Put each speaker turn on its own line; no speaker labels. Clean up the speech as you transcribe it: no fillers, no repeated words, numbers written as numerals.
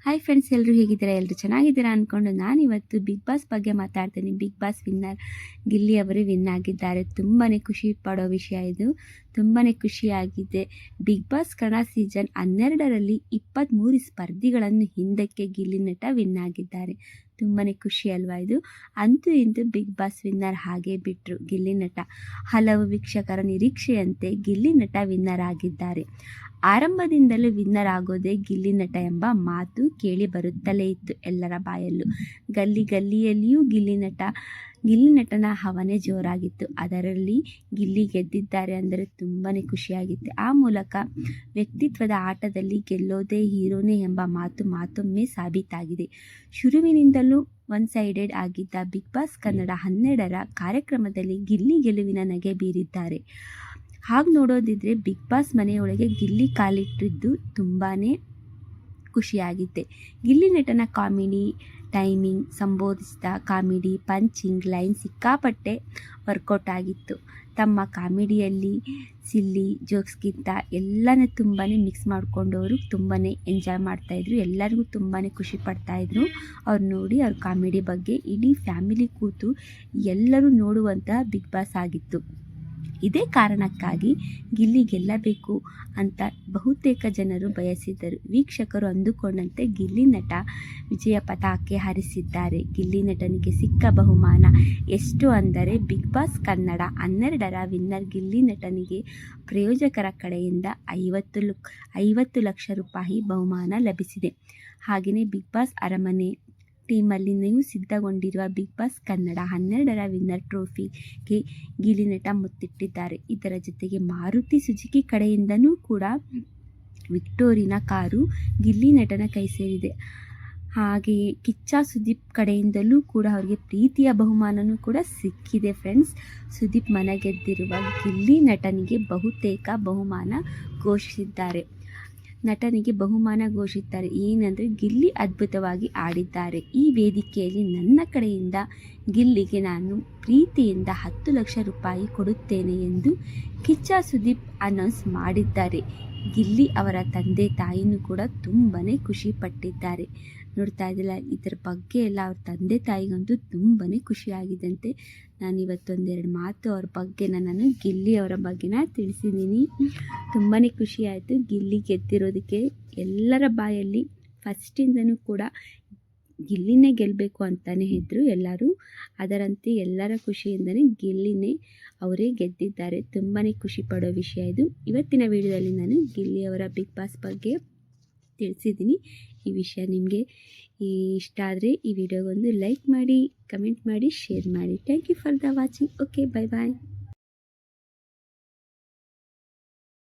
Hi friends, ಎಲ್ಲರೂ ಹೇಗಿದ್ದೀರಾ? ಎಲ್ಲರೂ ಚೆನ್ನಾಗಿದ್ದೀರಾ ಅಂದ್ಕೊಂಡು ನಾನಿವತ್ತು ಬಿಗ್ ಬಾಸ್ ಬಗ್ಗೆ ಮಾತಾಡ್ತೀನಿ. ಬಿಗ್ ಬಾಸ್ ವಿನ್ನರ್ ಗಿಲ್ಲಿ ಅವರು ವಿನ್ ಆಗಿದ್ದಾರೆ. ತುಂಬಾ ಖುಷಿ ಪಡೋ ವಿಷಯ ಇದು. ತುಂಬಾ ಖುಷಿಯಾಗಿದೆ. ಬಿಗ್ ಬಾಸ್ ಕನ್ನಡ ಸೀಸನ್ 12ರಲ್ಲಿ 23 ಸ್ಪರ್ಧಿಗಳನ್ನು ಹಿಂದಕ್ಕೆ ಗಿಲ್ಲಿ ನಟ ವಿನ್ ಆಗಿದ್ದಾರೆ. ತುಂಬಾ ಖುಷಿ ಅಲ್ವಾ ಇದು? ಅಂತೂ ಇಂದು ಬಿಗ್ ಬಾಸ್ ವಿನ್ನರ್ ಹಾಗೆ ಬಿಟ್ಟರು ಗಿಲ್ಲಿ ನಟ. ಹಲವು ವೀಕ್ಷಕರ ನಿರೀಕ್ಷೆಯಂತೆ ಗಿಲ್ಲಿ ನಟ ವಿನ್ನರ್ ಆಗಿದ್ದಾರೆ. ಆರಂಭದಿಂದಲೂ ವಿನ್ನರ್ ಆಗೋದೇ ಗಿಲ್ಲಿ ನಟ ಎಂಬ ಮಾತು ಕೇಳಿ ಬರುತ್ತಲೇ ಇತ್ತು ಎಲ್ಲರ ಬಾಯಲ್ಲೂ. ಗಲ್ಲಿಯಲ್ಲಿಯೂ ಗಿಲ್ಲಿ ನಟನ ಹವನೇ ಜೋರಾಗಿತ್ತು. ಅದರಲ್ಲಿ ಗಿಲ್ಲಿ ಗೆದ್ದಿದ್ದಾರೆ ಅಂದರೆ ತುಂಬಾ ಖುಷಿಯಾಗಿತ್ತು. ಆ ಮೂಲಕ ವ್ಯಕ್ತಿತ್ವದ ಆಟದಲ್ಲಿ ಗೆಲ್ಲೋದೇ ಹೀರೋನೇ ಎಂಬ ಮಾತು ಮತ್ತೊಮ್ಮೆ ಸಾಬೀತಾಗಿದೆ. ಶುರುವಿನಿಂದಲೂ ಒನ್ ಸೈಡೆಡ್ ಆಗಿದ್ದ ಬಿಗ್ ಬಾಸ್ ಕನ್ನಡ 12ರ ಕಾರ್ಯಕ್ರಮದಲ್ಲಿ ಗಿಲ್ಲಿ ಗೆಲುವಿನ ನಗೆ ಬೀರಿದ್ದಾರೆ. ಹಾಗೆ ನೋಡೋದಿದ್ರೆ ಬಿಗ್ ಬಾಸ್ ಮನೆಯೊಳಗೆ ಗಿಲ್ಲಿ ಕಾಲಿಟ್ಟಿದ್ದು ತುಂಬಾ ಖುಷಿಯಾಗಿದೆ. ಗಿಲ್ಲಿ ನಟನ ಕಾಮಿಡಿ ಟೈಮಿಂಗ್, ಸಂಬೋಧಿಸಿದ ಕಾಮಿಡಿ, ಪಂಚಿಂಗ್ ಲೈನ್ ಸಿಕ್ಕಾಪಟ್ಟೆ ವರ್ಕೌಟ್ ಆಗಿತ್ತು. ತಮ್ಮ ಕಾಮಿಡಿಯಲ್ಲಿ ಸಿಲ್ಲಿ ಜೋಕ್ಸ್ಗಿಂತ ಎಲ್ಲನೇ ತುಂಬಾ ಮಿಕ್ಸ್ ಮಾಡಿಕೊಂಡು ಅವರು ತುಂಬಾ ಎಂಜಾಯ್ ಮಾಡ್ತಾಯಿದ್ರು. ಎಲ್ಲರಿಗೂ ತುಂಬಾ ಖುಷಿ ಪಡ್ತಾಯಿದ್ರು ಅವ್ರು ನೋಡಿ. ಅವ್ರ ಕಾಮಿಡಿ ಬಗ್ಗೆ ಇಡೀ ಫ್ಯಾಮಿಲಿ ಕೂತು ಎಲ್ಲರೂ ನೋಡುವಂತಹ ಬಿಗ್ ಬಾಸ್ ಆಗಿತ್ತು. ಇದೇ ಕಾರಣಕ್ಕಾಗಿ ಗಿಲ್ಲಿ ಗೆಲ್ಲಬೇಕು ಅಂತ ಬಹುತೇಕ ಜನರು ಬಯಸಿದ್ದರು. ವೀಕ್ಷಕರು ಅಂದುಕೊಂಡಂತೆ ಗಿಲ್ಲಿ ನಟ ವಿಜಯ ಪತಾಕೆ ಹಾರಿಸಿದ್ದಾರೆ. ಗಿಲ್ಲಿ ನಟನಿಗೆ ಸಿಕ್ಕ ಬಹುಮಾನ ಎಷ್ಟು ಅಂದರೆ ಬಿಗ್ ಬಾಸ್ ಕನ್ನಡ 12ರ ವಿನ್ನರ್ ಗಿಲ್ಲಿ ನಟನಿಗೆ ಪ್ರಾಯೋಜಕರ ಕಡೆಯಿಂದ 50 ಲಕ್ಷ ರೂಪಾಯಿ ಬಹುಮಾನ ಲಭಿಸಿದೆ. ಹಾಗೆಯೇ ಬಿಗ್ ಬಾಸ್ ಅರಮನೆ ಟೀಮಲ್ಲಿ ನೀವು ಸಿದ್ಧಗೊಂಡಿರುವ ಬಿಗ್ ಬಾಸ್ ಕನ್ನಡ 12ರ ವಿನ್ನರ್ ಟ್ರೋಫಿಗೆ ಗಿಲ್ಲಿ ನಟ ಮುತ್ತಿಟ್ಟಿದ್ದಾರೆ. ಇದರ ಜೊತೆಗೆ ಮಾರುತಿ ಸುಜುಕಿ ಕಡೆಯಿಂದನೂ ಕೂಡ ವಿಕ್ಟೋರಿನಾ ಕಾರು ಗಿಲ್ಲಿ ನಟನ ಕೈ ಸೇರಿದೆ. ಹಾಗೆಯೇ ಕಿಚ್ಚ ಸುದೀಪ್ ಕಡೆಯಿಂದಲೂ ಕೂಡ ಅವರಿಗೆ ಪ್ರೀತಿಯ ಬಹುಮಾನವೂ ಕೂಡ ಸಿಕ್ಕಿದೆ. ಫ್ರೆಂಡ್ಸ್, ಸುದೀಪ್ ಮನಗೆದ್ದಿರುವ ಗಿಲ್ಲಿ ನಟನಿಗೆ ಬಹುತೇಕ ಬಹುಮಾನ ಘೋಷಿಸಿದ್ದಾರೆ. ಏನಂದರೆ ಗಿಲ್ಲಿ ಅದ್ಭುತವಾಗಿ ಆಡಿದ್ದಾರೆ. ಈ ವೇದಿಕೆಯಲ್ಲಿ ನನ್ನ ಕಡೆಯಿಂದ ಗಿಲ್ಲಿಗೆ ನಾನು ಪ್ರೀತಿಯಿಂದ 10 ಲಕ್ಷ ರೂಪಾಯಿ ಕೊಡುತ್ತೇನೆ ಎಂದು ಕಿಚ್ಚ ಸುದೀಪ್ ಅನೌನ್ಸ್ ಮಾಡಿದ್ದಾರೆ. ಗಿಲ್ಲಿ ಅವರ ತಂದೆ ತಾಯಿನೂ ಕೂಡ ತುಂಬಾ ಖುಷಿ ಪಟ್ಟಿದ್ದಾರೆ. ನೋಡ್ತಾ ಇದ್ದಿಲ್ಲ, ಇದರ ಬಗ್ಗೆ ಎಲ್ಲ ಅವ್ರ ತಂದೆ ತಾಯಿಗಂತೂ ತುಂಬಾ ಖುಷಿಯಾಗಿದ್ದಂತೆ. ನಾನಿವತ್ತೊಂದೆರಡು ಮಾತು ಅವ್ರ ಬಗ್ಗೆ ನಾನು ಗಿಲ್ಲಿ ಅವರ ಬಗ್ಗೆನ ತಿಳಿಸಿದ್ದೀನಿ. ತುಂಬಾ ಖುಷಿಯಾಯಿತು ಗಿಲ್ಲಿ ಗೆದ್ದಿರೋದಕ್ಕೆ. ಎಲ್ಲರ ಬಾಯಲ್ಲಿ ಫಸ್ಟಿಂದನೂ ಕೂಡ ಗಿಲ್ಲಿನೇ ಗೆಲ್ಲಬೇಕು ಅಂತಲೇ ಇದ್ದರು ಎಲ್ಲರೂ. ಅದರಂತೆ ಎಲ್ಲರ ಖುಷಿಯಿಂದನೇ ಗಿಲ್ಲಿನೇ ಅವರೇ ಗೆದ್ದಿದ್ದಾರೆ. ತುಂಬಾ ಖುಷಿ ಪಡೋ ವಿಷಯ ಇದು. ಇವತ್ತಿನ ವಿಡಿಯೋದಲ್ಲಿ ನಾನು ಗಿಲ್ಲಿಯವರ ಬಿಗ್ ಬಾಸ್ ಬಗ್ಗೆ ತಿಳಿಸಿದ್ದೀನಿ. ಈ ವಿಷಯ ನಿಮಗೆ ಇಷ್ಟ ಆದರೆ ಈ ವಿಡಿಯೋಗೊಂದು ಲೈಕ್ ಮಾಡಿ, ಕಮೆಂಟ್ ಮಾಡಿ, ಶೇರ್ ಮಾಡಿ. Thank you for the watching. Okay, bye bye.